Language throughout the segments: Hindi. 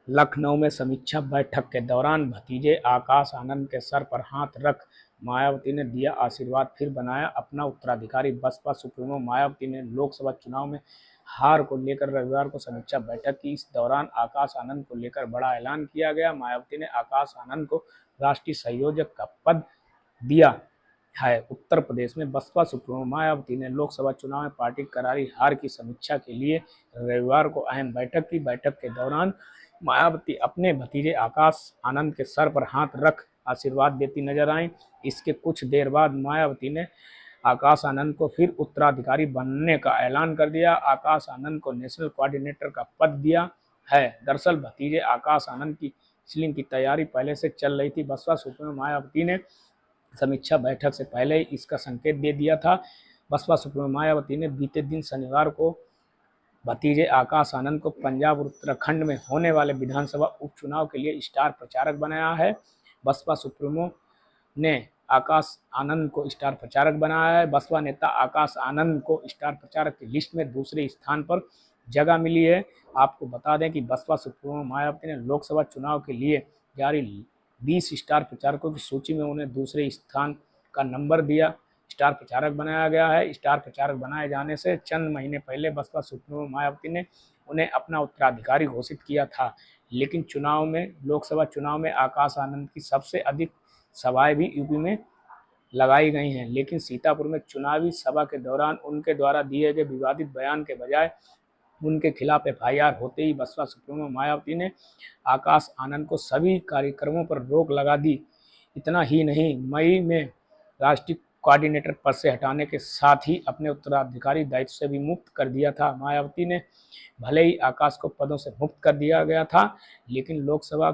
लखनऊ में समीक्षा बैठक के दौरान भतीजे आकाश आनंद के सर पर हाथ रख मायावती ने दिया आशीर्वाद, फिर बनाया अपना उत्तराधिकारी। बसपा सुप्रीमो मायावती ने लोकसभा चुनाव में हार को लेकर रविवार को समीक्षा बैठक की। इस दौरान आकाश आनंद को लेकर बड़ा ऐलान किया गया। मायावती ने आकाश आनंद को राष्ट्रीय संयोजक का पद दिया है। उत्तर प्रदेश में बसपा सुप्रीमो मायावती ने लोकसभा चुनाव में पार्टी की करारी हार की समीक्षा के लिए रविवार को अहम बैठक की। बैठक के दौरान मायावती अपने भतीजे आकाश आनंद के सर पर हाथ रख आशीर्वाद देती नजर आईं। इसके कुछ देर बाद मायावती ने आकाश आनंद को फिर उत्तराधिकारी बनने का ऐलान कर दिया। आकाश आनंद को नेशनल कोऑर्डिनेटर का पद दिया है। दरअसल भतीजे आकाश आनंद की काउंसिलिंग की तैयारी पहले से चल रही थी। बसपा सुप्रीमो मायावती ने समीक्षा बैठक से पहले ही इसका संकेत दे दिया था। बसपा सुप्रीमो मायावती ने बीते दिन शनिवार को भतीजे आकाश आनंद को पंजाब और उत्तराखंड में होने वाले विधानसभा उपचुनाव के लिए स्टार प्रचारक बनाया है। बसपा सुप्रीमो ने आकाश आनंद को स्टार प्रचारक बनाया है। बसपा नेता आकाश आनंद को स्टार प्रचारक की लिस्ट में दूसरे स्थान पर जगह मिली है। आपको बता दें कि बसपा सुप्रीमो मायावती ने लोकसभा चुनाव के लिए जारी 20 स्टार प्रचारकों की सूची में उन्हें दूसरे स्थान का नंबर दिया, स्टार प्रचारक बनाया गया है। स्टार प्रचारक बनाए जाने से चंद महीने पहले बसपा सुप्रीमो मायावती ने उन्हें अपना उत्तराधिकारी घोषित किया था। लेकिन लोकसभा चुनाव में आकाश आनंद की सबसे अधिक सभाएं भी यूपी में लगाई गई हैं। लेकिन सीतापुर में चुनावी सभा के दौरान उनके द्वारा दिए गए विवादित बयान के बजाय उनके खिलाफ एफआईआर होते ही बसपा सुप्रीमो मायावती ने आकाश आनंद को सभी कार्यक्रमों पर रोक लगा दी। इतना ही नहीं, मई में राष्ट्रीय कोऑर्डिनेटर पद से हटाने के साथ ही अपने उत्तराधिकारी दायित्व से भी मुक्त कर दिया था। मायावती ने भले ही आकाश को पदों से मुक्त कर दिया गया था, लेकिन लोकसभा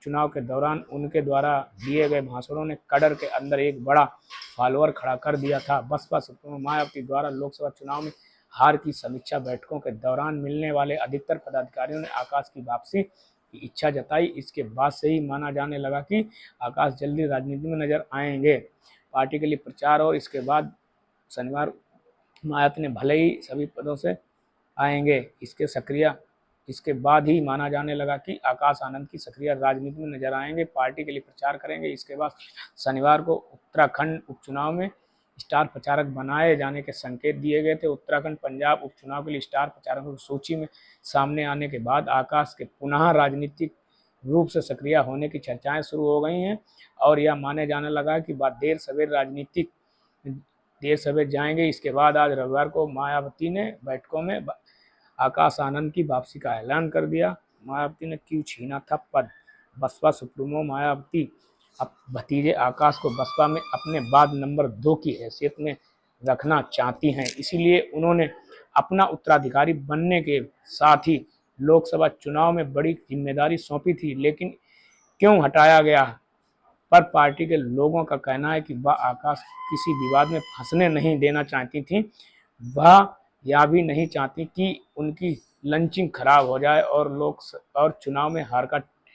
चुनाव के दौरान उनके द्वारा दिए गए भाषणों ने कड़र के अंदर एक बड़ा फॉलोअर खड़ा कर दिया था। बसपा सुप्रीमो मायावती द्वारा लोकसभा चुनाव में हार की समीक्षा बैठकों के दौरान मिलने वाले अधिकतर पदाधिकारियों ने आकाश की वापसी की इच्छा जताई। इसके बाद से ही माना जाने लगा कि आकाश जल्दी राजनीति में नजर आएंगे। पार्टी के लिए प्रचार और इसके बाद शनिवार मायावती ने भले ही सभी पदों से आएंगे, इसके बाद ही माना जाने लगा कि आकाश आनंद की सक्रिय राजनीति में नजर आएंगे, पार्टी के लिए प्रचार करेंगे। इसके बाद शनिवार को उत्तराखंड उपचुनाव में स्टार प्रचारक बनाए जाने के संकेत दिए गए थे। उत्तराखंड पंजाब उपचुनाव के लिए स्टार प्रचारकों की सूची में सामने आने के बाद आकाश के पुनः राजनीतिक रूप से सक्रिय होने की चर्चाएं शुरू हो गई हैं और यह माने जाने लगा कि देर सवेर जाएंगे। इसके बाद आज रविवार को मायावती ने बैठकों में आकाश आनंद की वापसी का ऐलान कर दिया। मायावती ने क्यों छीना था पद? बसपा सुप्रीमो मायावती अब भतीजे आकाश को बसपा में अपने बाद नंबर 2 की हैसियत में रखना चाहती हैं। इसीलिए उन्होंने अपना उत्तराधिकारी बनने के साथ ही लोकसभा चुनाव में बड़ी जिम्मेदारी सौंपी थी। लेकिन क्यों हटाया गया पर पार्टी के लोगों का कहना है कि वह आकाश किसी विवाद में फंसने नहीं देना चाहती थी। वह यह भी नहीं चाहती कि उनकी लंचिंग खराब हो जाए और चुनाव में हार का